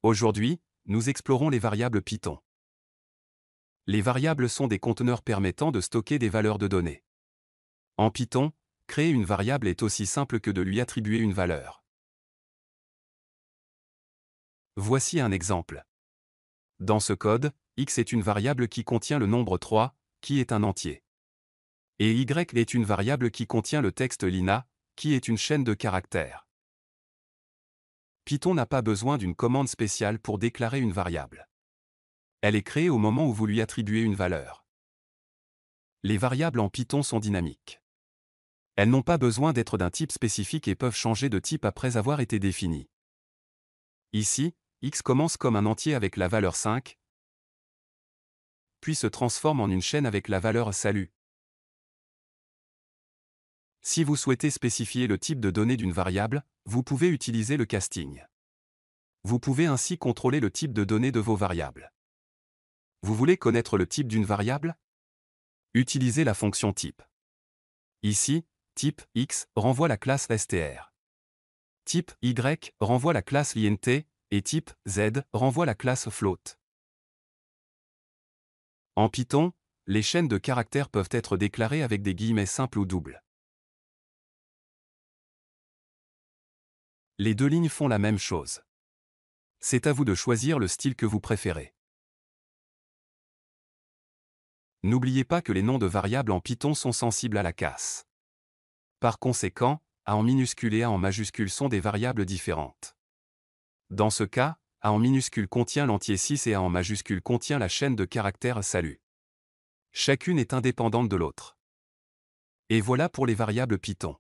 Aujourd'hui, nous explorons les variables Python. Les variables sont des conteneurs permettant de stocker des valeurs de données. En Python, créer une variable est aussi simple que de lui attribuer une valeur. Voici un exemple. Dans ce code, x est une variable qui contient le nombre 3, qui est un entier. Et y est une variable qui contient le texte Lina, qui est une chaîne de caractères. Python n'a pas besoin d'une commande spéciale pour déclarer une variable. Elle est créée au moment où vous lui attribuez une valeur. Les variables en Python sont dynamiques. Elles n'ont pas besoin d'être d'un type spécifique et peuvent changer de type après avoir été définies. Ici, x commence comme un entier avec la valeur 5, puis se transforme en une chaîne avec la valeur salut. Si vous souhaitez spécifier le type de données d'une variable, vous pouvez utiliser le casting. Vous pouvez ainsi contrôler le type de données de vos variables. Vous voulez connaître le type d'une variable? Utilisez la fonction type. Ici, type x renvoie la classe str. Type y renvoie la classe int, et type z renvoie la classe float. En Python, les chaînes de caractères peuvent être déclarées avec des guillemets simples ou doubles. Les deux lignes font la même chose. C'est à vous de choisir le style que vous préférez. N'oubliez pas que les noms de variables en Python sont sensibles à la casse. Par conséquent, A en minuscule et A en majuscule sont des variables différentes. Dans ce cas, A en minuscule contient l'entier 6 et A en majuscule contient la chaîne de caractères salut. Chacune est indépendante de l'autre. Et voilà pour les variables Python.